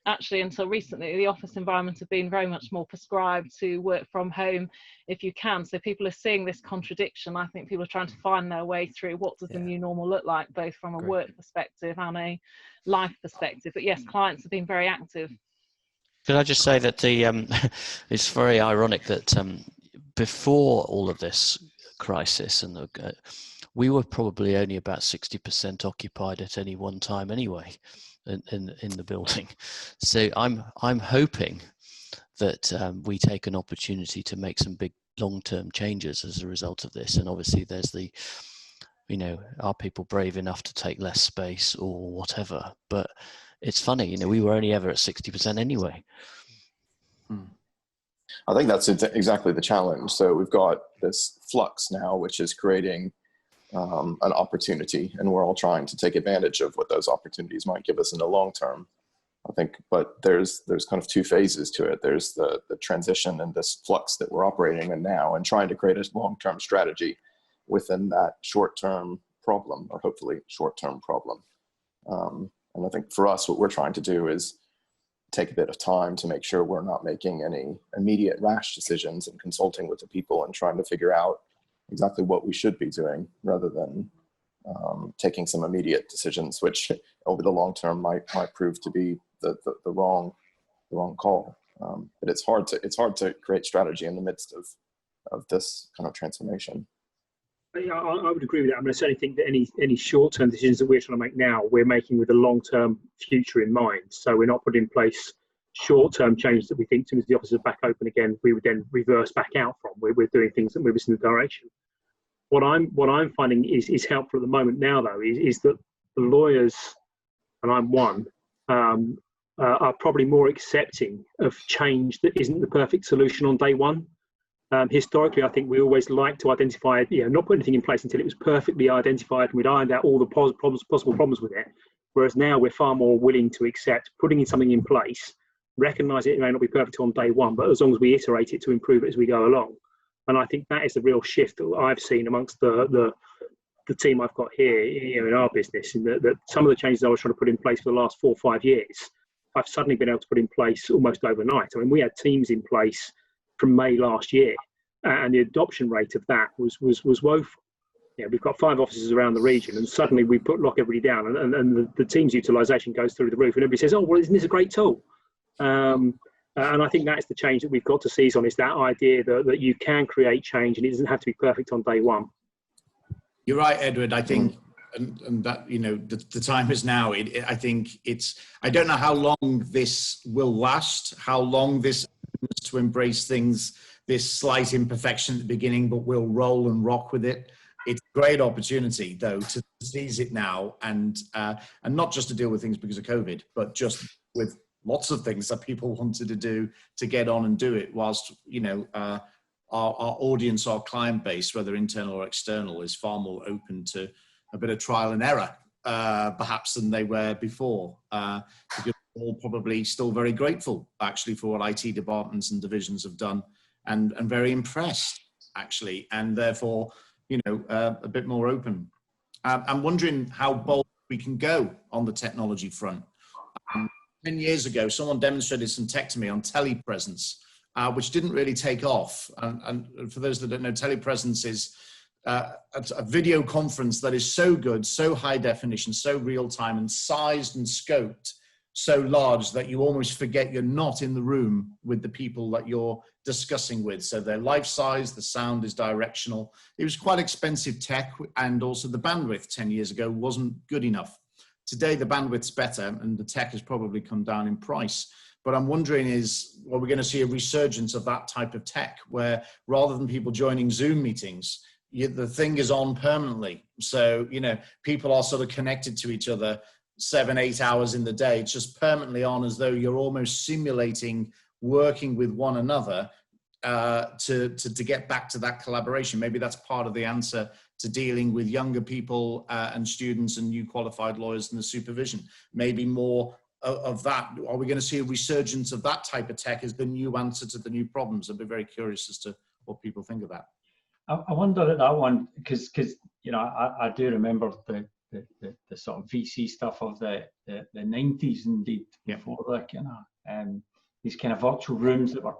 actually until recently the office environment have been very much more prescribed to work from home if you can. So people are seeing this contradiction. I think people are trying to find their way through what does the new normal look like, both from a work perspective and a life perspective. But yes, clients have been very active. Could I just say that it's very ironic that before all of this crisis, and we were probably only about 60% occupied at any one time anyway in the building. So I'm hoping that we take an opportunity to make some big long-term changes as a result of this. And obviously there's are people brave enough to take less space or whatever? But it's funny, we were only ever at 60% anyway. I think that's exactly the challenge. So we've got this flux now, which is creating an opportunity, and we're all trying to take advantage of what those opportunities might give us in the long term, I think. But there's kind of 2 phases to it. There's the transition and this flux that we're operating in now, and trying to create a long-term strategy within that short-term problem, or hopefully short-term problem. And I think for us, what we're trying to do is take a bit of time to make sure we're not making any immediate rash decisions, and consulting with the people and trying to figure out exactly what we should be doing, rather than taking some immediate decisions, which over the long term might prove to be the wrong call. But it's hard to create strategy in the midst of this kind of transformation. Yeah, I would agree with that. I mean, I certainly think that any short-term decisions that we're trying to make now, we're making with a long-term future in mind. So we're not putting in place short-term changes that we think, as soon as the offices are back open again, we would then reverse back out from. We're doing things that move us in the direction. What I'm finding is helpful at the moment now, though, is that the lawyers and I'm one, are probably more accepting of change that isn't the perfect solution on day one. Historically, I think we always like to identify, not put anything in place until it was perfectly identified and we'd ironed out all the possible problems with it. Whereas now we're far more willing to accept putting something in place, recognise it may not be perfect on day one, but as long as we iterate it to improve it as we go along. And I think that is the real shift that I've seen amongst the team I've got here, in our business, in that some of the changes I was trying to put in place for the last 4 or 5 years, I've suddenly been able to put in place almost overnight. I mean, we had teams in place from May last year, and the adoption rate of that was woeful. We've got 5 offices around the region, and suddenly we lock everybody down, and the team's utilisation goes through the roof, and everybody says, "Oh, well, isn't this a great tool?" And I think that's the change that we've got to seize on, is that idea that you can create change, and it doesn't have to be perfect on day one. You're right, Edward. I think, and that, the time is now. I think I don't know how long this will last, how long this to embrace things, this slight imperfection at the beginning, but we'll roll and rock with it. It's a great opportunity, though, to seize it now, and not just to deal with things because of COVID, but just with lots of things that people wanted to do, to get on and do it, whilst our audience, our client base, whether internal or external, is far more open to a bit of trial and error, perhaps, than they were before. Because we're all probably still very grateful, actually, for what IT departments and divisions have done, and very impressed, actually, and therefore, a bit more open. I'm wondering how bold we can go on the technology front. 10 years ago, someone demonstrated some tech to me on telepresence, which didn't really take off. And for those that don't know, telepresence is a video conference that is so good, so high definition, so real time, and sized and scoped so large that you almost forget you're not in the room with the people that you're discussing with. So they're life size, the sound is directional. It was quite expensive tech, and also the bandwidth 10 years ago wasn't good enough. Today, the bandwidth's better, and the tech has probably come down in price. But I'm wondering are we going to see a resurgence of that type of tech, where rather than people joining Zoom meetings, the thing is on permanently. So, people are sort of connected to each other 7-8 hours in the day. It's just permanently on, as though you're almost simulating working with one another to get back to that collaboration. Maybe that's part of the answer to dealing with younger people and students and new qualified lawyers in the supervision. Maybe more of that. Are we going to see a resurgence of that type of tech as the new answer to the new problems? I'd be very curious as to what people think of that. I wonder at that one, because I do remember the sort of VC stuff of the 90s, indeed, before the these kind of virtual rooms that were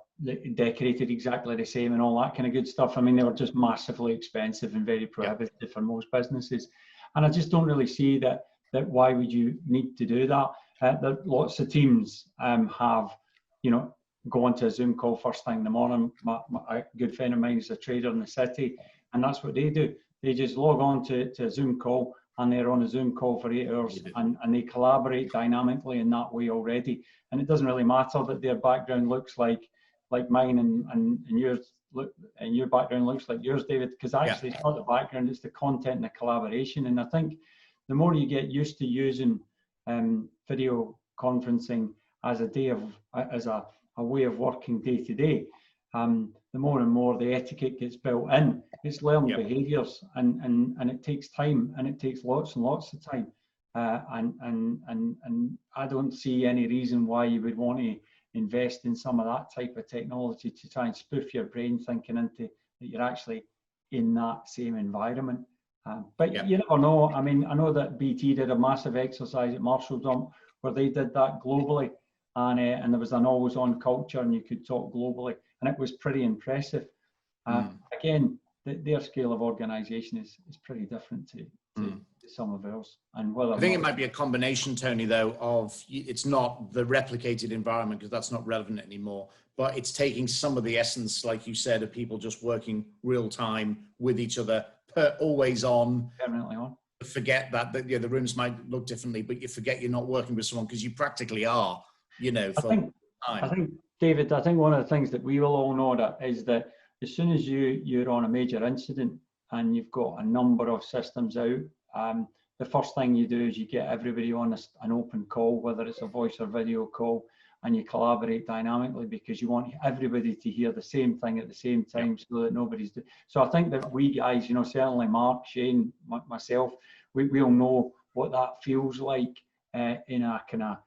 decorated exactly the same and all that kind of good stuff. I mean, they were just massively expensive and very prohibitive for most businesses. And I just don't really see that why would you need to do that? That lots of teams have, go onto a Zoom call first thing in the morning. A good friend of mine is a trader in the city, and that's what they do. They just log on to a Zoom call, and they're on a Zoom call for 8 hours, and they collaborate dynamically in that way already. And it doesn't really matter that their background looks like mine and yours, and your background looks like yours, David, because actually it's not the background, it's the content and the collaboration. And I think the more you get used to using video conferencing as a way of working day to day, the more and more the etiquette gets built in. It's learned behaviours, and it takes time, and it takes lots and lots of time. And I don't see any reason why you would want to invest in some of that type of technology to try and spoof your brain thinking into that you're actually in that same environment. But you never know. I mean, I know that BT did a massive exercise at Marshall Dump where they did that globally, and there was an always-on culture, and you could talk globally, and it was pretty impressive. Again, their scale of organisation is pretty different to some of ours. And I think it might be a combination, Tony, though, of it's not the replicated environment, because that's not relevant anymore, but it's taking some of the essence, like you said, of people just working real time with each other, always on. Permanently on. Forget that the rooms might look differently, but you forget you're not working with someone, because you practically are, for I think, David, one of the things that we will all know that is that as soon as you're on a major incident and you've got a number of systems out, the first thing you do is you get everybody on an open call, whether it's a voice or video call, and you collaborate dynamically, because you want everybody to hear the same thing at the same time, so that nobody's. So I think that we guys, you know, certainly Mark, Shane, myself, we all know what that feels like in a kind of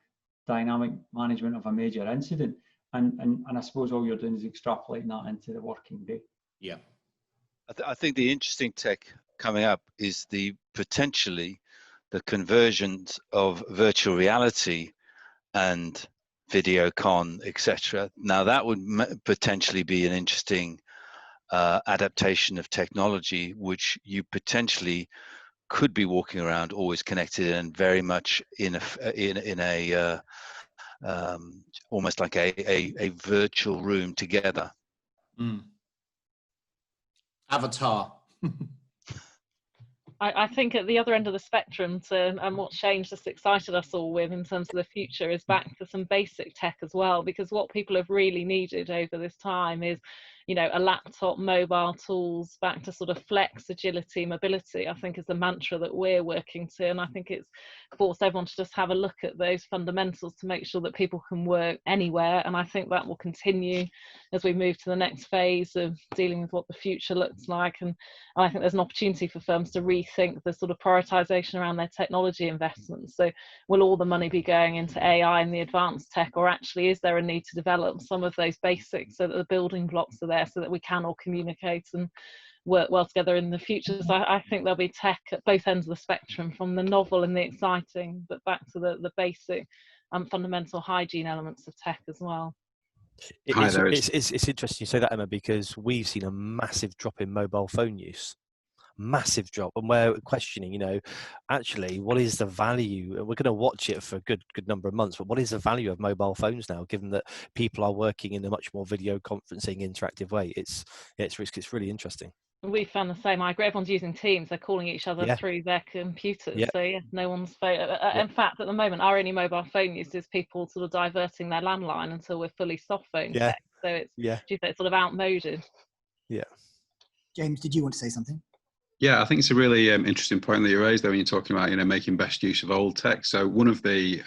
dynamic management of a major incident. And I suppose all you're doing is extrapolating that into the working day. Yeah. I think the interesting tech coming up is potentially the conversions of virtual reality and video con, etc. Now that would potentially be an interesting adaptation of technology, which you potentially could be walking around always connected and very much in a almost like a virtual room together. Avatar. I think at the other end of the spectrum, and what Shane just excited us all with in terms of the future, is back to some basic tech as well, because what people have really needed over this time is, you know, a laptop, mobile tools, back to sort of flex, agility, mobility, I think is the mantra that we're working to. And I think it's forced everyone to just have a look at those fundamentals to make sure that people can work anywhere. And I think that will continue as we move to the next phase of dealing with what the future looks like. And I think there's an opportunity for firms to rethink the sort of prioritization around their technology investments. So will all the money be going into AI and the advanced tech, or actually is there a need to develop some of those basics so that the building blocks are there, so that we can all communicate and work well together in the future? So I think there'll be tech at both ends of the spectrum, from the novel and the exciting, but back to the basic and fundamental hygiene elements of tech as well. It's interesting you say that, Emma, because we've seen a massive drop in mobile phone use. Massive drop, and we're questioning, you know, actually what is the value? We're going to watch it for a good number of months, but what is the value of mobile phones now, given that people are working in a much more video conferencing interactive way? It's really interesting. We found the same. I agree. Everyone's using Teams. They're calling each other through their computers. So yeah, no one's phone. In fact, at the moment, our only mobile phone use is people sort of diverting their landline until we're fully soft phone tech. So it's sort of outmoded. Yeah. James, did you want to say something? Yeah, I think it's a really interesting point that you raised there when you're talking about, you know, making best use of old tech. So one of the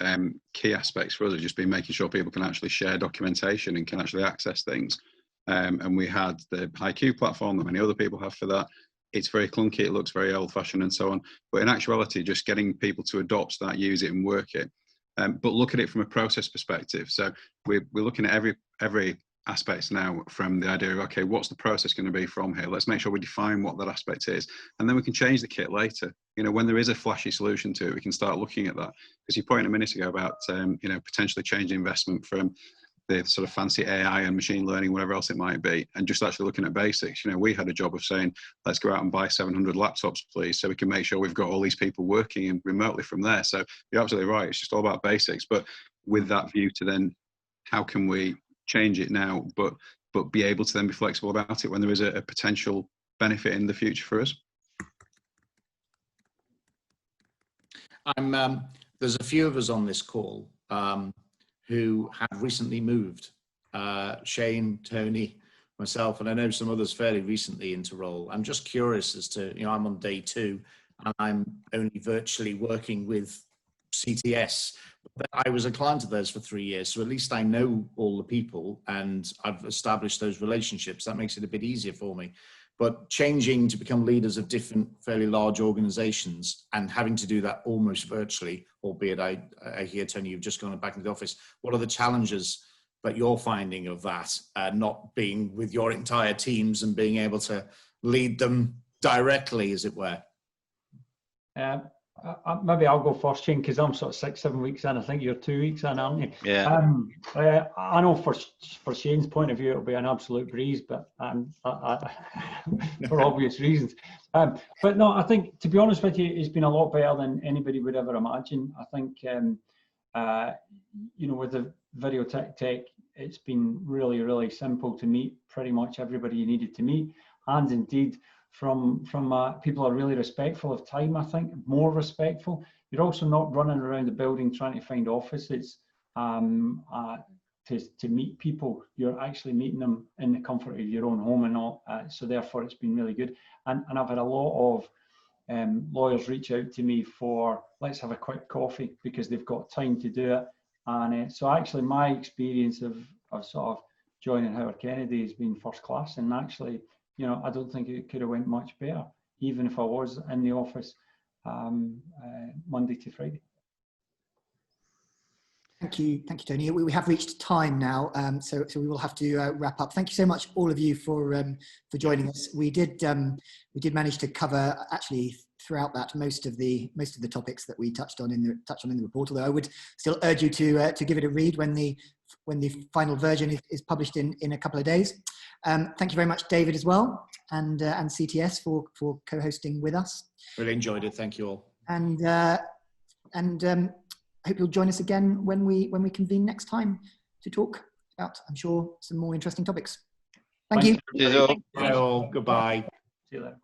key aspects for us has just been making sure people can actually share documentation and can actually access things. And we had the IQ platform that many other people have for that. It's very clunky, it looks very old-fashioned and so on. But in actuality, just getting people to adopt, start use it and work it. But look at it from a process perspective. So we're looking at every aspects now, from the idea of, okay, what's the process going to be from here? Let's make sure we define what that aspect is, and then we can change the kit later. You know, when there is a flashy solution to it, we can start looking at that. Because you pointed a minute ago about you know, potentially changing investment from the sort of fancy AI and machine learning, whatever else it might be, and just actually looking at basics. You know, we had a job of saying, let's go out and buy 700 laptops, please, so we can make sure we've got all these people working remotely from there. So you're absolutely right. It's just all about basics, but with that view to then, how can we change it now, but be able to then be flexible about it when there is a potential benefit in the future for us. There's a few of us on this call who have recently moved. Shane, Tony, myself, and I know some others fairly recently into role. I'm just curious as to, you know, I'm on day 2 and I'm only virtually working with CTS. I was a client of theirs for 3 years, so at least I know all the people and I've established those relationships. That makes it a bit easier for me. But changing to become leaders of different fairly large organizations and having to do that almost virtually, albeit I hear, Tony, you've just gone back into the office. What are the challenges that you're finding of that, not being with your entire teams and being able to lead them directly, as it were? Maybe I'll go first, Shane, because I'm sort of 6-7 weeks in. I think you're 2 weeks in, aren't you? Yeah. I know for Shane's point of view, it'll be an absolute breeze, but for obvious reasons. But no, I think, to be honest with you, it's been a lot better than anybody would ever imagine. I think, you know, with the video tech, it's been really, really simple to meet pretty much everybody you needed to meet, and indeed, from people are really respectful of time. I think more respectful. You're also not running around the building trying to find offices to meet people. You're actually meeting them in the comfort of your own home and all. So therefore, it's been really good. And I've had a lot of lawyers reach out to me for, let's have a quick coffee, because they've got time to do it. And so actually my experience of sort of joining Howard Kennedy has been first class. And actually, you know, I don't think it could have went much better, even if I was in the office Monday to Friday. Thank you, Tony. We have reached time now, so we will have to wrap up. Thank you so much, all of you, for joining us. We did manage to cover actually throughout that most of the topics that we touched on in the report. Although I would still urge you to give it a read when the final version is published in a couple of days. Thank you very much, David, as well, and CTS for co-hosting with us. Really enjoyed it. Thank you all. And I hope you'll join us again when we convene next time to talk about, I'm sure, some more interesting topics. Thank you. Bye all. Goodbye. See you later.